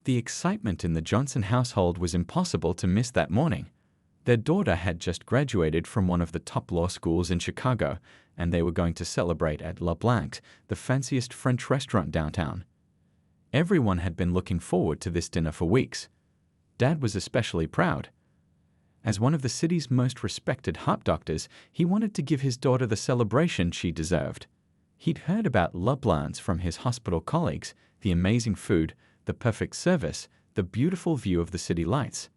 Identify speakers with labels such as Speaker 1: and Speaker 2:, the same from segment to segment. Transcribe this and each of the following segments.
Speaker 1: The excitement in the Johnson household was impossible to miss that morning. Their daughter had just graduated from one of the top law schools in Chicago, and they were going to celebrate at La Blanque, the fanciest French restaurant downtown. Everyone had been looking forward to this dinner for weeks. Dad was especially proud. As one of the city's most respected heart doctors, he wanted to give his daughter the celebration she deserved. He'd heard about La Blanche from his hospital colleagues, the amazing food, the perfect service, the beautiful view of the city lights.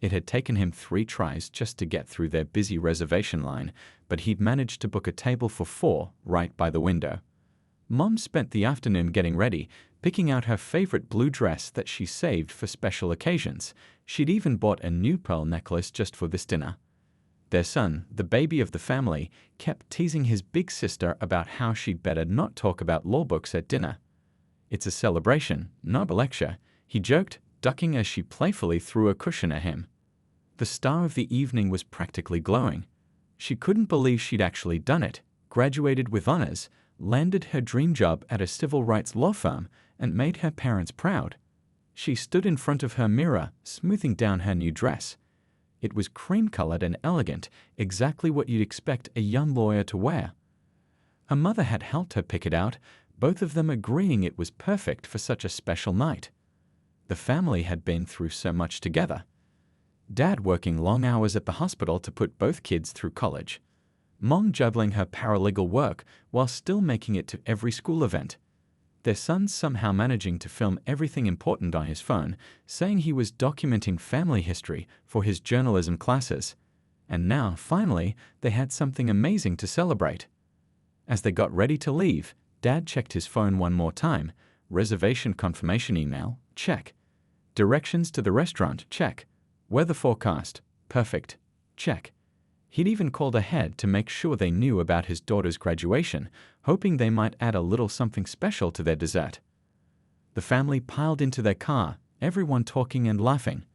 Speaker 1: It had taken him 3 tries just to get through their busy reservation line, but he'd managed to book a table for 4 right by the window. Mom spent the afternoon getting ready, picking out her favorite blue dress that she saved for special occasions. She'd even bought a new pearl necklace just for this dinner. Their son, the baby of the family, kept teasing his big sister about how she'd better not talk about law books at dinner. "It's a celebration, not a lecture," he joked, ducking as she playfully threw a cushion at him. The star of the evening was practically glowing. She couldn't believe she'd actually done it, graduated with honors, landed her dream job at a civil rights law firm, and made her parents proud. She stood in front of her mirror, smoothing down her new dress. It was cream-colored and elegant, exactly what you'd expect a young lawyer to wear. Her mother had helped her pick it out, both of them agreeing it was perfect for such a special night. The family had been through so much together. Dad working long hours at the hospital to put both kids through college. Mom juggling her paralegal work while still making it to every school event. Their son somehow managing to film everything important on his phone, saying he was documenting family history for his journalism classes. And now, finally, they had something amazing to celebrate. As they got ready to leave, Dad checked his phone one more time. Reservation confirmation email, check. Directions to the restaurant, check. Weather forecast, perfect, check. He'd even called ahead to make sure they knew about his daughter's graduation, hoping they might add a little something special to their dessert. The family piled into their car, everyone talking and laughing.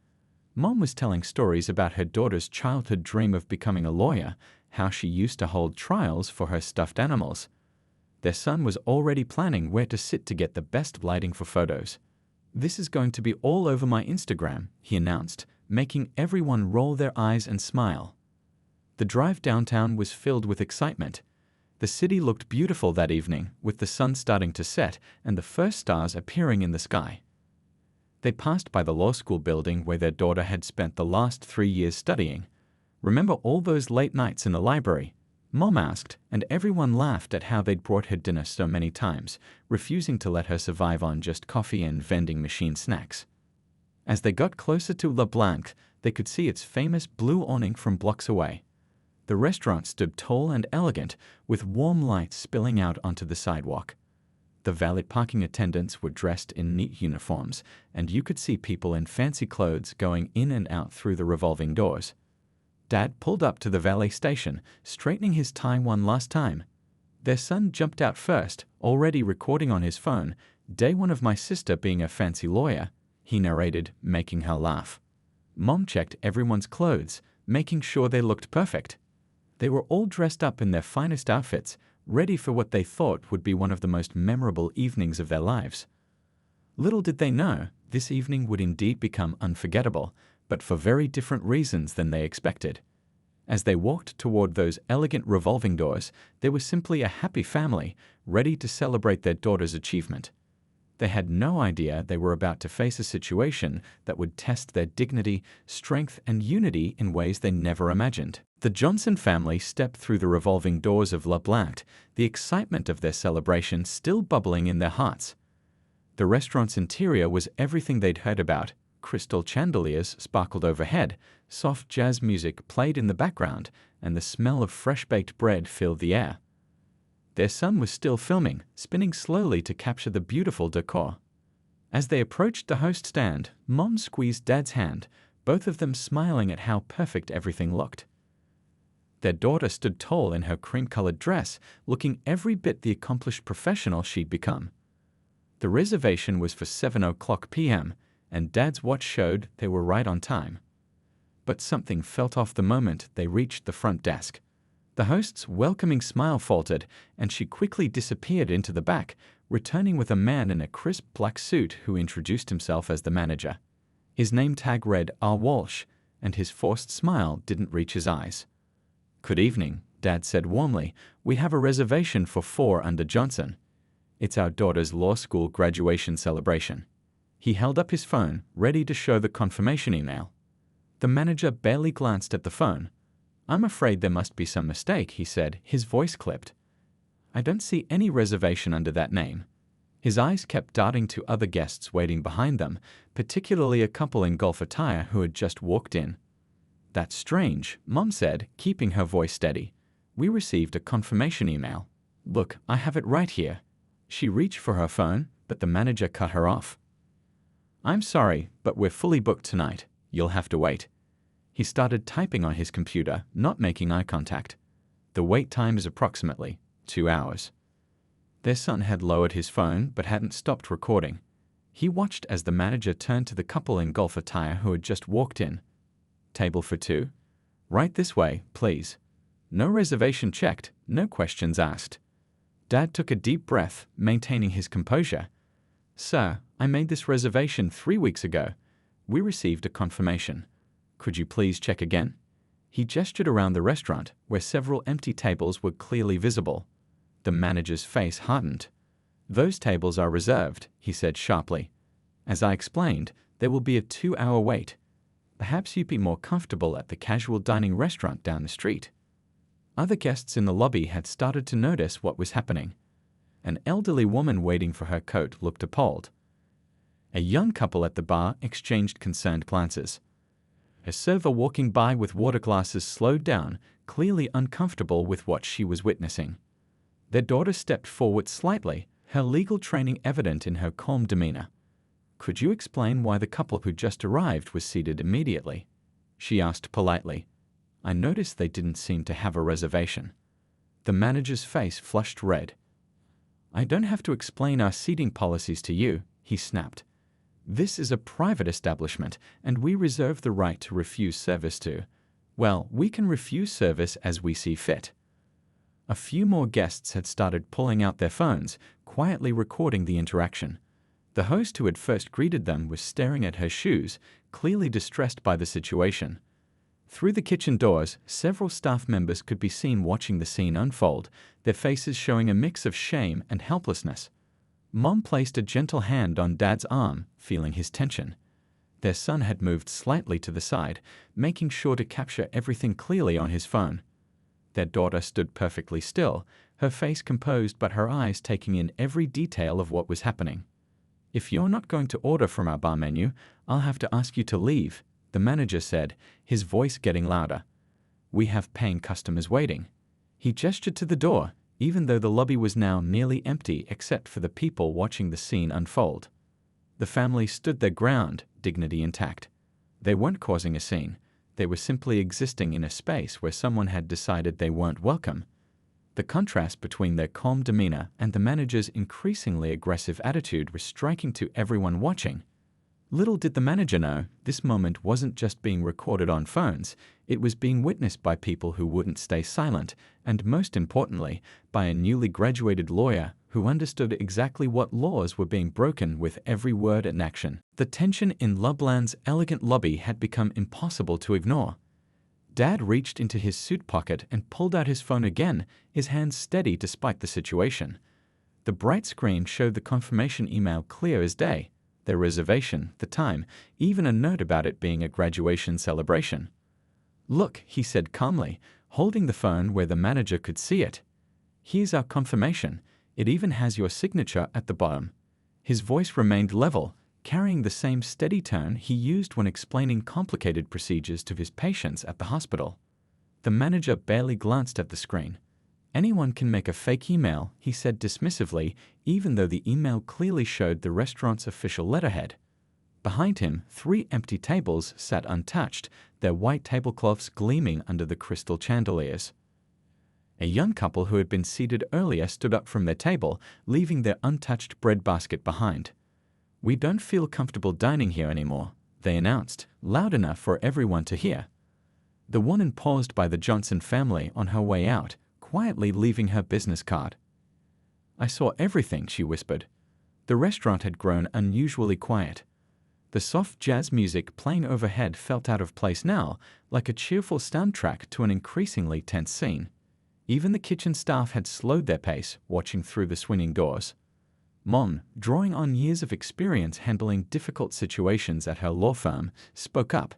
Speaker 1: Mom was telling stories about her daughter's childhood dream of becoming a lawyer, how she used to hold trials for her stuffed animals. Their son was already planning where to sit to get the best lighting for photos. "This is going to be all over my Instagram," he announced, making everyone roll their eyes and smile. The drive downtown was filled with excitement. The city looked beautiful that evening, with the sun starting to set and the first stars appearing in the sky. They passed by the law school building where their daughter had spent the last 3 years studying. "Remember all those late nights in the library?" Mom asked, and everyone laughed at how they'd brought her dinner so many times, refusing to let her survive on just coffee and vending machine snacks. As they got closer to La Blanque, they could see its famous blue awning from blocks away. The restaurant stood tall and elegant, with warm lights spilling out onto the sidewalk. The valet parking attendants were dressed in neat uniforms, and you could see people in fancy clothes going in and out through the revolving doors. Dad pulled up to the valet station, straightening his tie one last time. Their son jumped out first, already recording on his phone, "Day one of my sister being a fancy lawyer," he narrated, making her laugh. Mom checked everyone's clothes, making sure they looked perfect. They were all dressed up in their finest outfits, ready for what they thought would be one of the most memorable evenings of their lives. Little did they know, this evening would indeed become unforgettable, but for very different reasons than they expected. As they walked toward those elegant revolving doors, they were simply a happy family, ready to celebrate their daughter's achievement. They had no idea they were about to face a situation that would test their dignity, strength, and unity in ways they never imagined. The Johnson family stepped through the revolving doors of La Blanque, the excitement of their celebration still bubbling in their hearts. The restaurant's interior was everything they'd heard about. Crystal chandeliers sparkled overhead, soft jazz music played in the background, and the smell of fresh-baked bread filled the air. Their son was still filming, spinning slowly to capture the beautiful decor. As they approached the host stand, Mom squeezed Dad's hand, both of them smiling at how perfect everything looked. Their daughter stood tall in her cream-colored dress, looking every bit the accomplished professional she'd become. The reservation was for 7:00 p.m., and Dad's watch showed they were right on time. But something felt off the moment they reached the front desk. The host's welcoming smile faltered, and she quickly disappeared into the back, returning with a man in a crisp black suit who introduced himself as the manager. His name tag read R. Walsh, and his forced smile didn't reach his eyes. "Good evening," Dad said warmly. "We have a reservation for 4 under Johnson. It's our daughter's law school graduation celebration." He held up his phone, ready to show the confirmation email. The manager barely glanced at the phone. "I'm afraid there must be some mistake," he said, his voice clipped. "I don't see any reservation under that name." His eyes kept darting to other guests waiting behind them, particularly a couple in golf attire who had just walked in. "That's strange," Mom said, keeping her voice steady. "We received a confirmation email. Look, I have it right here." She reached for her phone, but the manager cut her off. "I'm sorry, but we're fully booked tonight. You'll have to wait." He started typing on his computer, not making eye contact. The wait time is approximately 2 hours. Their son had lowered his phone but hadn't stopped recording. He watched as the manager turned to the couple in golf attire who had just walked in. "Table for 2? Right this way, please." No reservation checked, no questions asked. Dad took a deep breath, maintaining his composure. "Sir, I made this reservation 3 weeks ago. We received a confirmation. Could you please check again?" He gestured around the restaurant, where several empty tables were clearly visible. The manager's face hardened. "Those tables are reserved," he said sharply. "As I explained, there will be a 2-hour wait. Perhaps you'd be more comfortable at the casual dining restaurant down the street." Other guests in the lobby had started to notice what was happening. An elderly woman waiting for her coat looked appalled. A young couple at the bar exchanged concerned glances. A server walking by with water glasses slowed down, clearly uncomfortable with what she was witnessing. Their daughter stepped forward slightly, her legal training evident in her calm demeanor. "Could you explain why the couple who just arrived was seated immediately?" she asked politely. "I noticed they didn't seem to have a reservation." The manager's face flushed red. "I don't have to explain our seating policies to you," he snapped. "This is a private establishment, and we reserve the right to refuse service to. Well, we can refuse service as we see fit." A few more guests had started pulling out their phones, quietly recording the interaction. The host who had first greeted them was staring at her shoes, clearly distressed by the situation. Through the kitchen doors, several staff members could be seen watching the scene unfold, their faces showing a mix of shame and helplessness. Mom placed a gentle hand on Dad's arm, feeling his tension. Their son had moved slightly to the side, making sure to capture everything clearly on his phone. Their daughter stood perfectly still, her face composed but her eyes taking in every detail of what was happening. "If you're not going to order from our bar menu, I'll have to ask you to leave," the manager said, his voice getting louder. "We have paying customers waiting." He gestured to the door, even though the lobby was now nearly empty except for the people watching the scene unfold. The family stood their ground, dignity intact. They weren't causing a scene. They were simply existing in a space where someone had decided they weren't welcome. The contrast between their calm demeanor and the manager's increasingly aggressive attitude was striking to everyone watching. Little did the manager know, this moment wasn't just being recorded on phones, it was being witnessed by people who wouldn't stay silent, and most importantly, by a newly graduated lawyer who understood exactly what laws were being broken with every word and action. The tension in Lubland's elegant lobby had become impossible to ignore. Dad reached into his suit pocket and pulled out his phone again, his hands steady despite the situation. The bright screen showed the confirmation email clear as day. Their reservation, the time, even a note about it being a graduation celebration. "Look," he said calmly, holding the phone where the manager could see it. "Here's our confirmation. It even has your signature at the bottom." His voice remained level, carrying the same steady tone he used when explaining complicated procedures to his patients at the hospital. The manager barely glanced at the screen. "Anyone can make a fake email," he said dismissively, even though the email clearly showed the restaurant's official letterhead. Behind him, 3 empty tables sat untouched, their white tablecloths gleaming under the crystal chandeliers. A young couple who had been seated earlier stood up from their table, leaving their untouched breadbasket behind. "We don't feel comfortable dining here anymore," they announced, loud enough for everyone to hear. The woman paused by the Johnson family on her way out, quietly leaving her business card. I saw everything, she whispered. The restaurant had grown unusually quiet. The soft jazz music playing overhead felt out of place now, like a cheerful soundtrack to an increasingly tense scene. Even the kitchen staff had slowed their pace, watching through the swinging doors. Mom, drawing on years of experience handling difficult situations at her law firm, spoke up.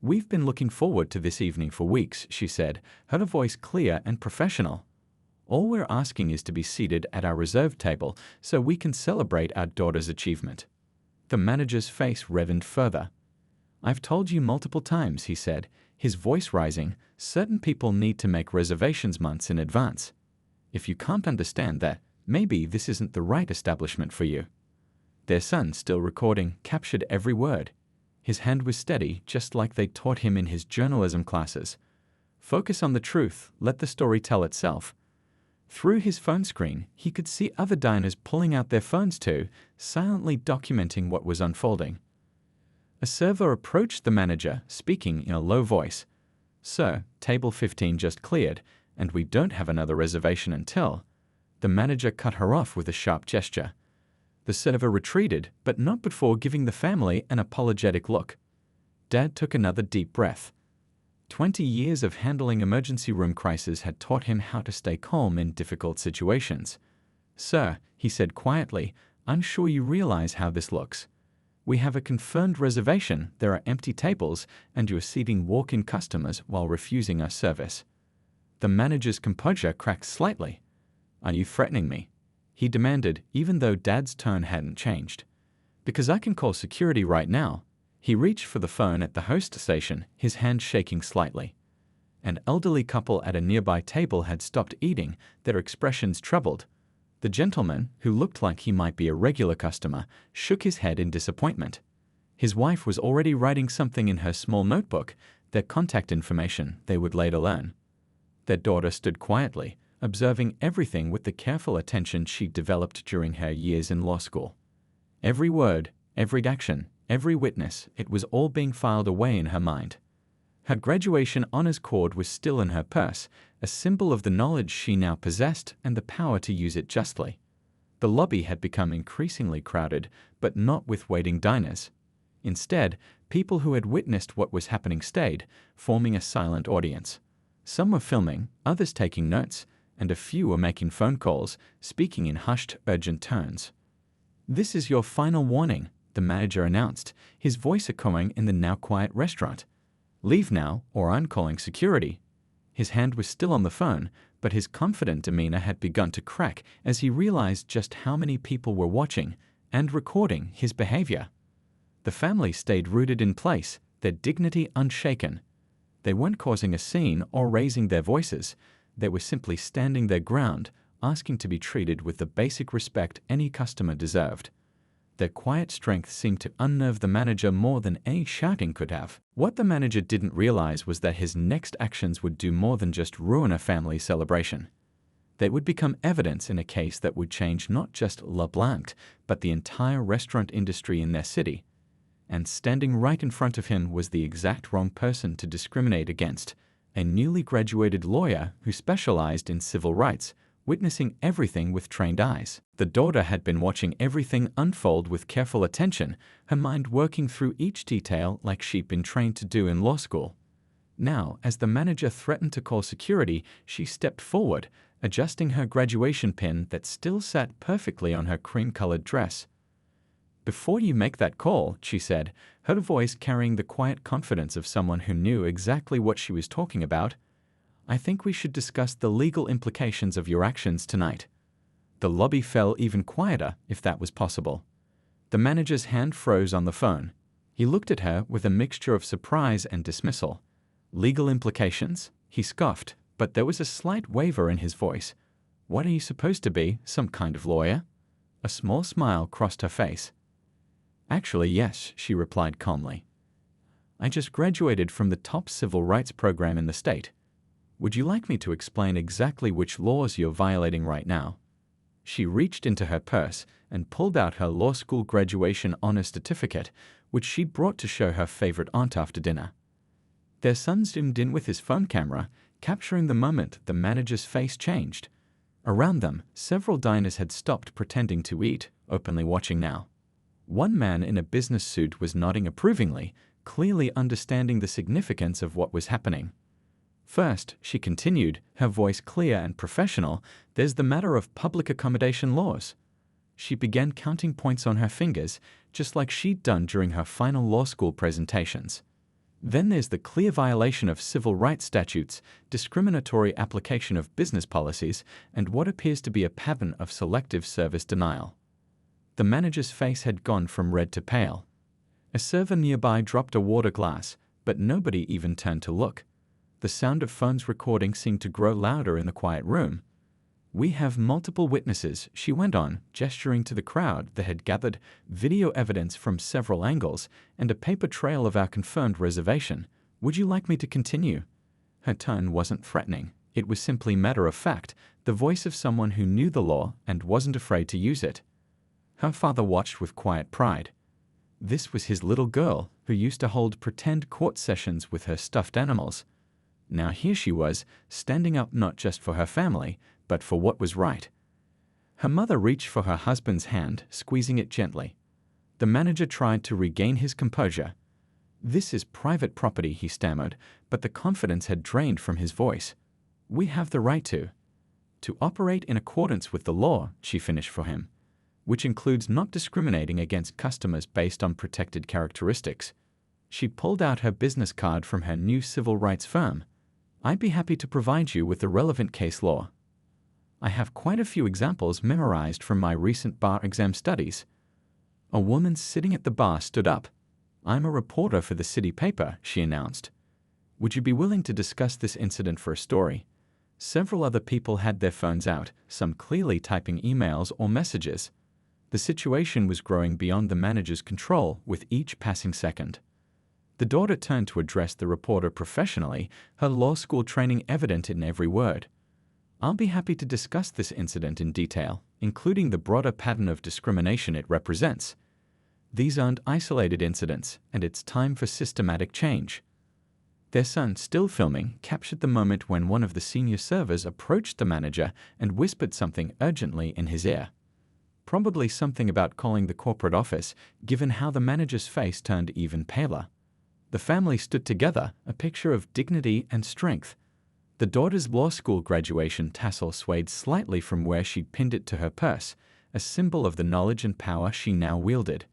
Speaker 1: "We've been looking forward to this evening for weeks," she said, her voice clear and professional. "All we're asking is to be seated at our reserved table so we can celebrate our daughter's achievement." The manager's face reddened further. "I've told you multiple times," he said, his voice rising, "certain people need to make reservations months in advance. If you can't understand that, maybe this isn't the right establishment for you." Their son, still recording, captured every word. His hand was steady, just like they taught him in his journalism classes. Focus on the truth, let the story tell itself. Through his phone screen, he could see other diners pulling out their phones too, silently documenting what was unfolding. A server approached the manager, speaking in a low voice. "Sir, table 15 just cleared, and we don't have another reservation until—" The manager cut her off with a sharp gesture. The server retreated, but not before giving the family an apologetic look. Dad took another deep breath. 20 years of handling emergency room crises had taught him how to stay calm in difficult situations. "Sir," he said quietly, "I'm sure you realize how this looks. We have a confirmed reservation, there are empty tables, and you're seating walk-in customers while refusing our service." The manager's composure cracked slightly. "Are you threatening me?" he demanded, even though Dad's tone hadn't changed. "Because I can call security right now." He reached for the phone at the host station, his hand shaking slightly. An elderly couple at a nearby table had stopped eating, their expressions troubled. The gentleman, who looked like he might be a regular customer, shook his head in disappointment. His wife was already writing something in her small notebook, their contact information, they would later learn. Their daughter stood quietly, observing everything with the careful attention she'd developed during her years in law school. Every word, every action, every witness, it was all being filed away in her mind. Her graduation honors cord was still in her purse, a symbol of the knowledge she now possessed and the power to use it justly. The lobby had become increasingly crowded, but not with waiting diners. Instead, people who had witnessed what was happening stayed, forming a silent audience. Some were filming, others taking notes, and a few were making phone calls, speaking in hushed, urgent tones. "This is your final warning," the manager announced, his voice echoing in the now quiet restaurant. "Leave now, or I'm calling security." His hand was still on the phone, but his confident demeanor had begun to crack as he realized just how many people were watching and recording his behavior. The family stayed rooted in place, their dignity unshaken. They weren't causing a scene or raising their voices. They were simply standing their ground, asking to be treated with the basic respect any customer deserved. Their quiet strength seemed to unnerve the manager more than any shouting could have. What the manager didn't realize was that his next actions would do more than just ruin a family celebration. They would become evidence in a case that would change not just LeBlanc, but the entire restaurant industry in their city. And standing right in front of him was the exact wrong person to discriminate against, a newly graduated lawyer who specialized in civil rights, witnessing everything with trained eyes. The daughter had been watching everything unfold with careful attention, her mind working through each detail like she'd been trained to do in law school. Now, as the manager threatened to call security, she stepped forward, adjusting her graduation pin that still sat perfectly on her cream-colored dress. "Before you make that call," she said, her voice carrying the quiet confidence of someone who knew exactly what she was talking about, "I think we should discuss the legal implications of your actions tonight." The lobby fell even quieter, if that was possible. The manager's hand froze on the phone. He looked at her with a mixture of surprise and dismissal. "Legal implications?" he scoffed, but there was a slight waver in his voice. "What are you supposed to be, some kind of lawyer?" A small smile crossed her face. "Actually, yes," she replied calmly. "I just graduated from the top civil rights program in the state. Would you like me to explain exactly which laws you're violating right now?" She reached into her purse and pulled out her law school graduation honors certificate, which she'd brought to show her favorite aunt after dinner. Their son zoomed in with his phone camera, capturing the moment the manager's face changed. Around them, several diners had stopped pretending to eat, openly watching now. One man in a business suit was nodding approvingly, clearly understanding the significance of what was happening. First, she continued, her voice clear and professional, there's the matter of public accommodation laws. She began counting points on her fingers, just like she'd done during her final law school presentations. Then there's the clear violation of civil rights statutes, discriminatory application of business policies, and what appears to be a pattern of selective service denial. The manager's face had gone from red to pale. A server nearby dropped a water glass, but nobody even turned to look. The sound of phones recording seemed to grow louder in the quiet room. We have multiple witnesses, she went on, gesturing to the crowd that had gathered, video evidence from several angles, and a paper trail of our confirmed reservation. Would you like me to continue? Her tone wasn't threatening. It was simply matter of fact, the voice of someone who knew the law and wasn't afraid to use it. Her father watched with quiet pride. This was his little girl, who used to hold pretend court sessions with her stuffed animals. Now here she was, standing up not just for her family, but for what was right. Her mother reached for her husband's hand, squeezing it gently. The manager tried to regain his composure. This is private property, he stammered, but the confidence had drained from his voice. We have the right to operate in accordance with the law, she finished for him, which includes not discriminating against customers based on protected characteristics. She pulled out her business card from her new civil rights firm. I'd be happy to provide you with the relevant case law. I have quite a few examples memorized from my recent bar exam studies. A woman sitting at the bar stood up. I'm a reporter for the city paper, she announced. Would you be willing to discuss this incident for a story? Several other people had their phones out, some clearly typing emails or messages. The situation was growing beyond the manager's control with each passing second. The daughter turned to address the reporter professionally, her law school training evident in every word. I'll be happy to discuss this incident in detail, including the broader pattern of discrimination it represents. These aren't isolated incidents, and it's time for systematic change. Their son, still filming, captured the moment when one of the senior servers approached the manager and whispered something urgently in his ear. Probably something about calling the corporate office, given how the manager's face turned even paler. The family stood together, a picture of dignity and strength. The daughter's law school graduation tassel swayed slightly from where she'd pinned it to her purse, a symbol of the knowledge and power she now wielded.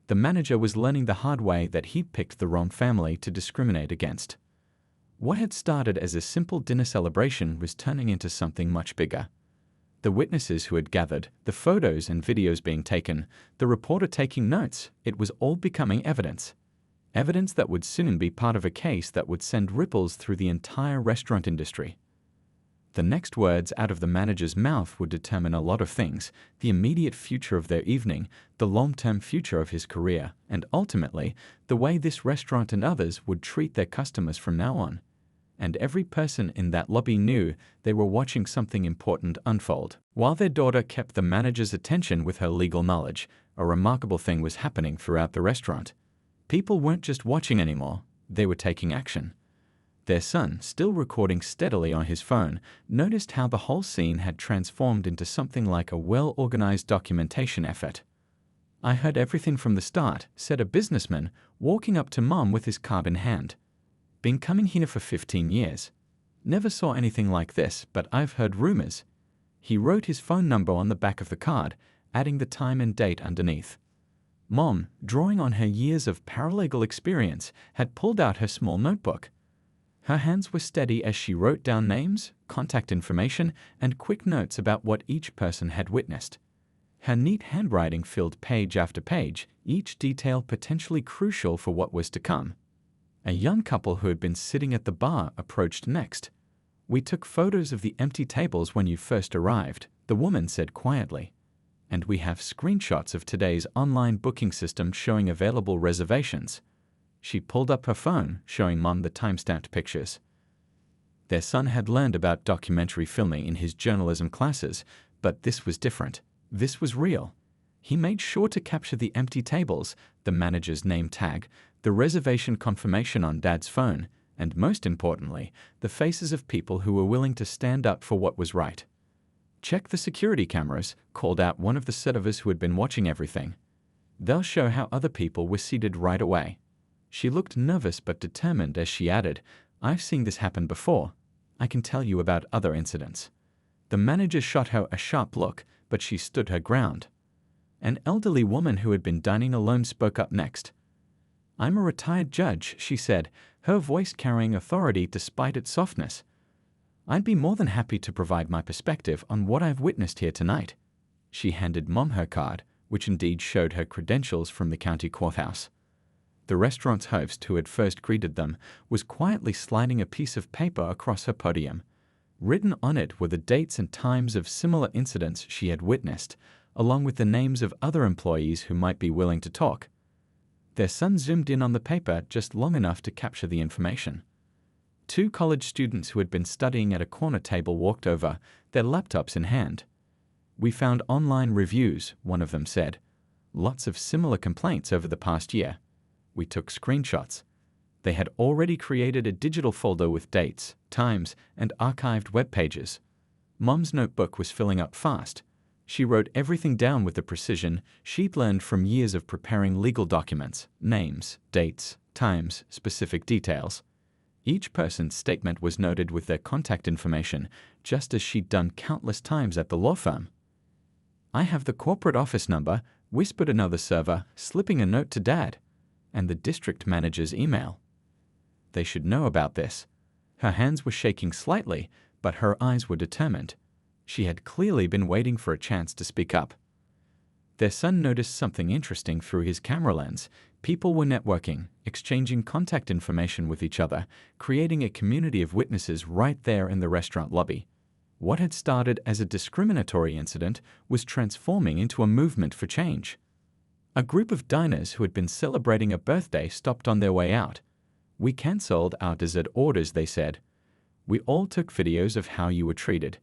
Speaker 1: The manager was learning the hard way that he'd picked the wrong family to discriminate against. What had started as a simple dinner celebration was turning into something much bigger. The witnesses who had gathered, the photos and videos being taken, the reporter taking notes, it was all becoming evidence. Evidence that would soon be part of a case that would send ripples through the entire restaurant industry. The next words out of the manager's mouth would determine a lot of things: the immediate future of their evening, the long-term future of his career, and ultimately, the way this restaurant and others would treat their customers from now on. And every person in that lobby knew they were watching something important unfold. While their daughter kept the manager's attention with her legal knowledge, a remarkable thing was happening throughout the restaurant. People weren't just watching anymore, they were taking action. Their son, still recording steadily on his phone, noticed how the whole scene had transformed into something like a well-organized documentation effort. I heard everything from the start, said a businessman, walking up to Mom with his card in hand. Been coming here for 15 years. Never saw anything like this, but I've heard rumors. He wrote his phone number on the back of the card, adding the time and date underneath. Mom, drawing on her years of paralegal experience, had pulled out her small notebook. Her hands were steady as she wrote down names, contact information, and quick notes about what each person had witnessed. Her neat handwriting filled page after page, each detail potentially crucial for what was to come. A young couple who had been sitting at the bar approached next. We took photos of the empty tables when you first arrived, the woman said quietly. And we have screenshots of today's online booking system showing available reservations. She pulled up her phone, showing Mom the time-stamped pictures. Their son had learned about documentary filming in his journalism classes, but this was different. This was real. He made sure to capture the empty tables, the manager's name tag, the reservation confirmation on Dad's phone, and most importantly, the faces of people who were willing to stand up for what was right. "Check the security cameras," called out one of the servers who had been watching everything. "They'll show how other people were seated right away." She looked nervous but determined as she added, "I've seen this happen before. I can tell you about other incidents." The manager shot her a sharp look, but she stood her ground. An elderly woman who had been dining alone spoke up next. "I'm a retired judge," she said, her voice carrying authority despite its softness. "I'd be more than happy to provide my perspective on what I've witnessed here tonight." She handed Mom her card, which indeed showed her credentials from the county courthouse. The restaurant's host, who had first greeted them, was quietly sliding a piece of paper across her podium. Written on it were the dates and times of similar incidents she had witnessed, along with the names of other employees who might be willing to talk. Their son zoomed in on the paper just long enough to capture the information. Two college students who had been studying at a corner table walked over, their laptops in hand. "We found online reviews," one of them said. "Lots of similar complaints over the past year. We took screenshots." They had already created a digital folder with dates, times, and archived web pages. Mom's notebook was filling up fast. She wrote everything down with the precision she'd learned from years of preparing legal documents: names, dates, times, specific details. Each person's statement was noted with their contact information, just as she'd done countless times at the law firm. "I have the corporate office number," whispered another server, slipping a note to Dad, "and the district manager's email. They should know about this." Her hands were shaking slightly, but her eyes were determined. She had clearly been waiting for a chance to speak up. Their son noticed something interesting through his camera lens. People were networking, exchanging contact information with each other, creating a community of witnesses right there in the restaurant lobby. What had started as a discriminatory incident was transforming into a movement for change. A group of diners who had been celebrating a birthday stopped on their way out. "We cancelled our dessert orders," they said. "We all took videos of how you were treated.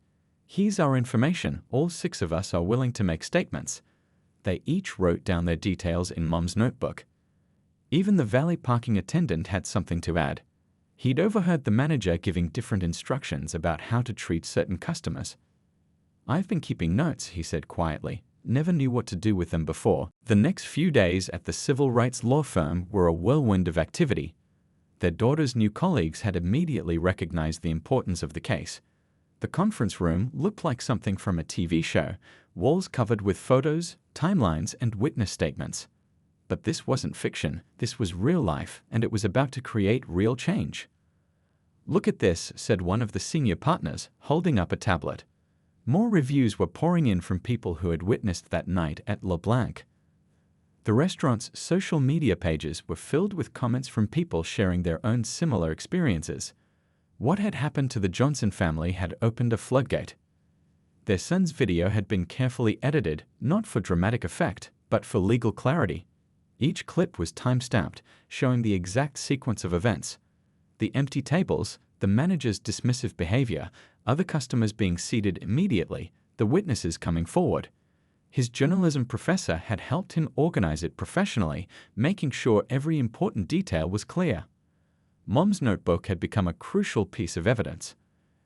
Speaker 1: Here's our information. All 6 of us are willing to make statements." They each wrote down their details in Mom's notebook. Even the valet parking attendant had something to add. He'd overheard the manager giving different instructions about how to treat certain customers. "I've been keeping notes," he said quietly. "Never knew what to do with them before." The next few days at the civil rights law firm were a whirlwind of activity. Their daughter's new colleagues had immediately recognized the importance of the case. The conference room looked like something from a TV show, walls covered with photos, timelines, and witness statements. But this wasn't fiction, this was real life, and it was about to create real change. "Look at this," said one of the senior partners, holding up a tablet. More reviews were pouring in from people who had witnessed that night at LeBlanc. The restaurant's social media pages were filled with comments from people sharing their own similar experiences. What had happened to the Johnson family had opened a floodgate. Their son's video had been carefully edited, not for dramatic effect, but for legal clarity. Each clip was time-stamped, showing the exact sequence of events. The empty tables, the manager's dismissive behavior, other customers being seated immediately, the witnesses coming forward. His journalism professor had helped him organize it professionally, making sure every important detail was clear. Mom's notebook had become a crucial piece of evidence.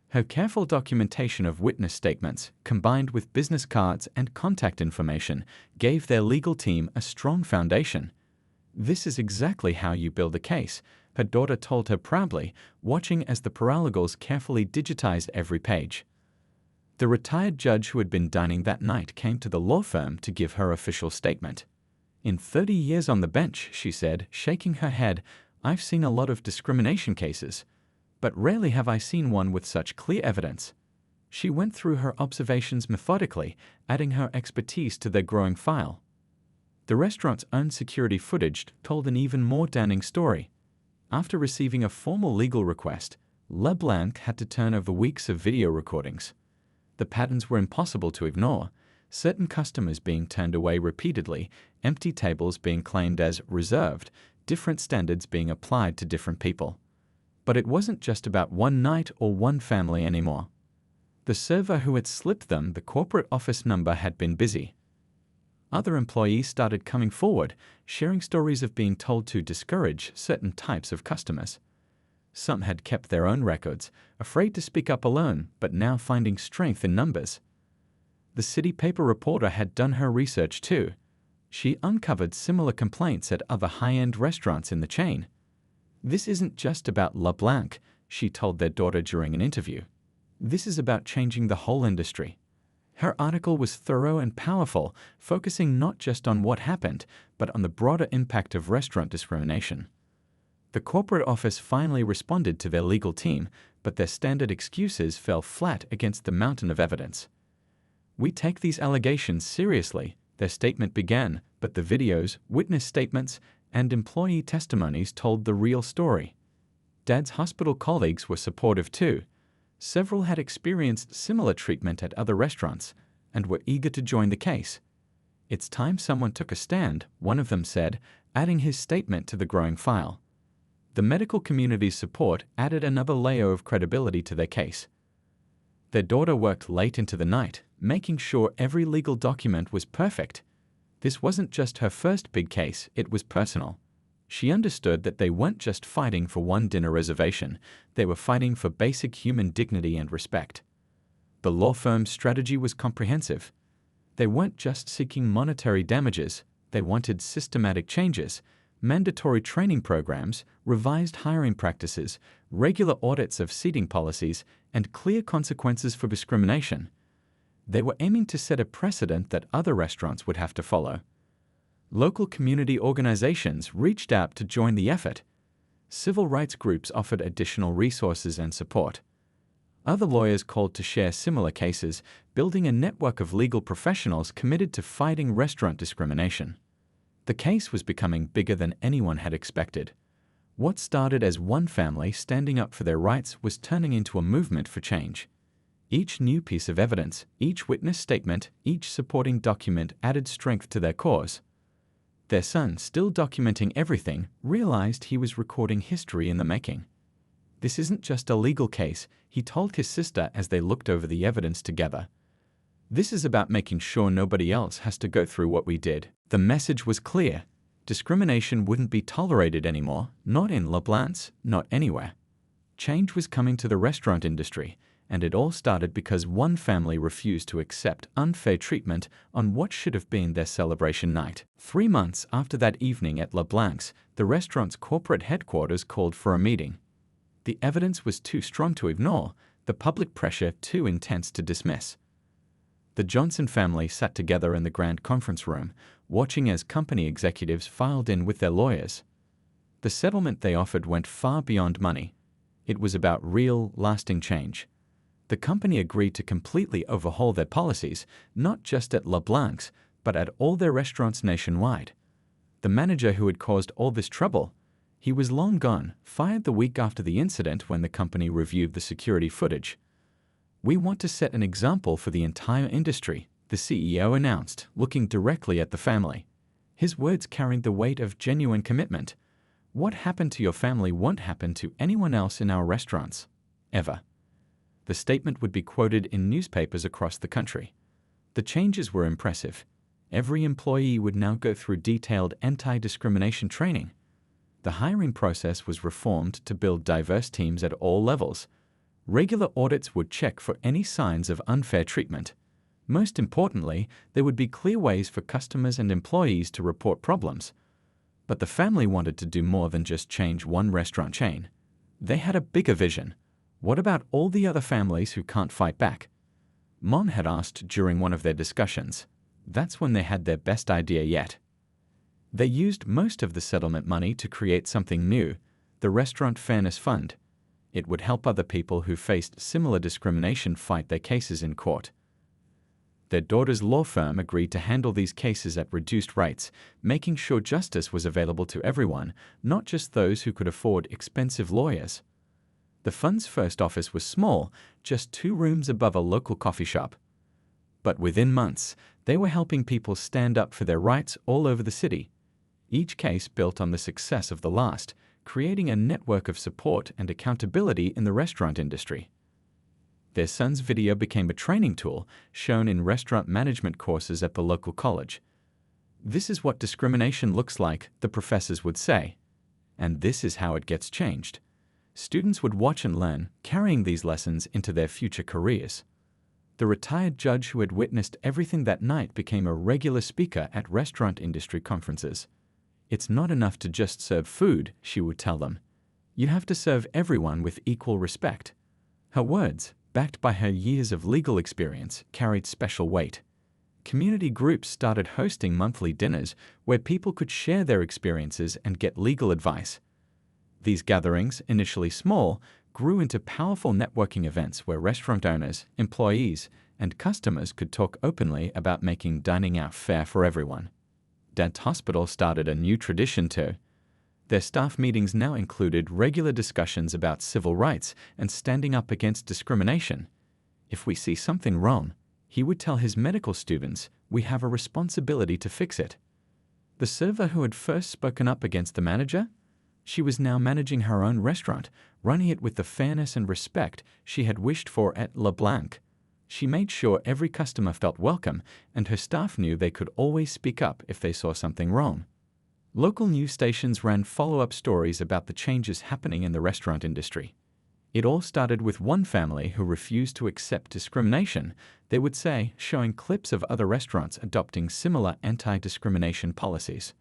Speaker 1: Her careful documentation of witness statements, combined with business cards and contact information, gave their legal team a strong foundation. "This is exactly how you build a case," her daughter told her proudly, watching as the paralegals carefully digitized every page. The retired judge who had been dining that night came to the law firm to give her official statement. "In 30 years on the bench," she said, shaking her head, "I've seen a lot of discrimination cases, but rarely have I seen one with such clear evidence." She went through her observations methodically, adding her expertise to their growing file. The restaurant's own security footage told an even more damning story. After receiving a formal legal request, LeBlanc had to turn over weeks of video recordings. The patterns were impossible to ignore, certain customers being turned away repeatedly, empty tables being claimed as reserved, different standards being applied to different people. But it wasn't just about one night or one family anymore. The server who had slipped them the corporate office number had been busy. Other employees started coming forward, sharing stories of being told to discourage certain types of customers. Some had kept their own records, afraid to speak up alone, but now finding strength in numbers. The City Paper reporter had done her research too. She uncovered similar complaints at other high-end restaurants in the chain. "This isn't just about LeBlanc," she told their daughter during an interview. "This is about changing the whole industry." Her article was thorough and powerful, focusing not just on what happened, but on the broader impact of restaurant discrimination. The corporate office finally responded to their legal team, but their standard excuses fell flat against the mountain of evidence. "We take these allegations seriously," their statement began, but the videos, witness statements, and employee testimonies told the real story. Dad's hospital colleagues were supportive too. Several had experienced similar treatment at other restaurants and were eager to join the case. "It's time someone took a stand," one of them said, adding his statement to the growing file. The medical community's support added another layer of credibility to their case. Their daughter worked late into the night, making sure every legal document was perfect. This wasn't just her first big case, it was personal. She understood that they weren't just fighting for one dinner reservation, they were fighting for basic human dignity and respect. The law firm's strategy was comprehensive. They weren't just seeking monetary damages, they wanted systematic changes, mandatory training programs, revised hiring practices, regular audits of seating policies, and clear consequences for discrimination. They were aiming to set a precedent that other restaurants would have to follow. Local community organizations reached out to join the effort. Civil rights groups offered additional resources and support. Other lawyers called to share similar cases, building a network of legal professionals committed to fighting restaurant discrimination. The case was becoming bigger than anyone had expected. What started as one family standing up for their rights was turning into a movement for change. Each new piece of evidence, each witness statement, each supporting document added strength to their cause. Their son, still documenting everything, realized he was recording history in the making. "This isn't just a legal case," he told his sister as they looked over the evidence together. "This is about making sure nobody else has to go through what we did." The message was clear. Discrimination wouldn't be tolerated anymore, not in LeBlanc's, not anywhere. Change was coming to the restaurant industry, and it all started because one family refused to accept unfair treatment on what should have been their celebration night. 3 months after that evening at LeBlanc's, the restaurant's corporate headquarters called for a meeting. The evidence was too strong to ignore, the public pressure too intense to dismiss. The Johnson family sat together in the grand conference room, watching as company executives filed in with their lawyers. The settlement they offered went far beyond money. It was about real, lasting change. The company agreed to completely overhaul their policies, not just at LeBlanc's, but at all their restaurants nationwide. The manager who had caused all this trouble, he was long gone, fired the week after the incident when the company reviewed the security footage. "We want to set an example for the entire industry," the CEO announced, looking directly at the family. His words carried the weight of genuine commitment. "What happened to your family won't happen to anyone else in our restaurants. Ever." The statement would be quoted in newspapers across the country. The changes were impressive. Every employee would now go through detailed anti-discrimination training. The hiring process was reformed to build diverse teams at all levels. Regular audits would check for any signs of unfair treatment. Most importantly, there would be clear ways for customers and employees to report problems. But the family wanted to do more than just change one restaurant chain. They had a bigger vision. What about all the other families who can't fight back? Mom had asked during one of their discussions. That's when they had their best idea yet. They used most of the settlement money to create something new, the Restaurant Fairness Fund. It would help other people who faced similar discrimination fight their cases in court. Their daughter's law firm agreed to handle these cases at reduced rates, making sure justice was available to everyone, not just those who could afford expensive lawyers. The fund's first office was small, just 2 rooms above a local coffee shop. But within months, they were helping people stand up for their rights all over the city. Each case built on the success of the last, creating a network of support and accountability in the restaurant industry. Their son's video became a training tool shown in restaurant management courses at the local college. "This is what discrimination looks like," the professors would say. "And this is how it gets changed." Students would watch and learn, carrying these lessons into their future careers. The retired judge who had witnessed everything that night became a regular speaker at restaurant industry conferences. "It's not enough to just serve food," she would tell them. "You have to serve everyone with equal respect." Her words, backed by her years of legal experience, carried special weight. Community groups started hosting monthly dinners where people could share their experiences and get legal advice. These gatherings, initially small, grew into powerful networking events where restaurant owners, employees, and customers could talk openly about making dining out fair for everyone. Dad's Hospital started a new tradition too. Their staff meetings now included regular discussions about civil rights and standing up against discrimination. If we see something wrong, he would tell his medical students, "We have a responsibility to fix it." The server who had first spoken up against the manager? She was now managing her own restaurant, running it with the fairness and respect she had wished for at LeBlanc. She made sure every customer felt welcome, and her staff knew they could always speak up if they saw something wrong. Local news stations ran follow-up stories about the changes happening in the restaurant industry. It all started with one family who refused to accept discrimination, they would say, showing clips of other restaurants adopting similar anti-discrimination policies.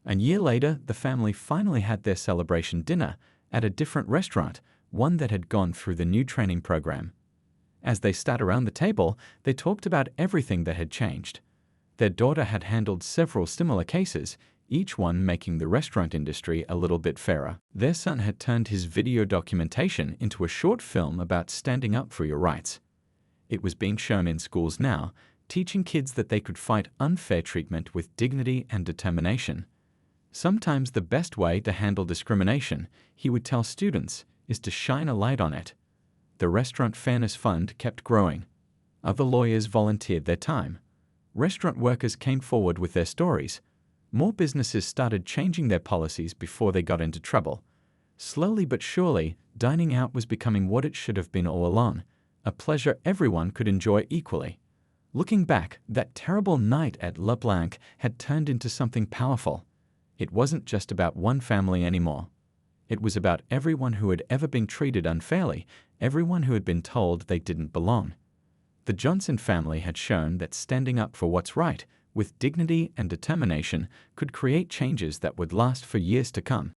Speaker 1: A year later, the family finally had their celebration dinner at a different restaurant, one that had gone through the new training program. As they sat around the table, they talked about everything that had changed. Their daughter had handled several similar cases, each one making the restaurant industry a little bit fairer. Their son had turned his video documentation into a short film about standing up for your rights. It was being shown in schools now, teaching kids that they could fight unfair treatment with dignity and determination. Sometimes the best way to handle discrimination, he would tell students, is to shine a light on it. The Restaurant Fairness Fund kept growing. Other lawyers volunteered their time. Restaurant workers came forward with their stories. More businesses started changing their policies before they got into trouble. Slowly but surely, dining out was becoming what it should have been all along, a pleasure everyone could enjoy equally. Looking back, that terrible night at LeBlanc had turned into something powerful. It wasn't just about one family anymore. It was about everyone who had ever been treated unfairly, everyone who had been told they didn't belong. The Johnson family had shown that standing up for what's right, with dignity and determination, could create changes that would last for years to come.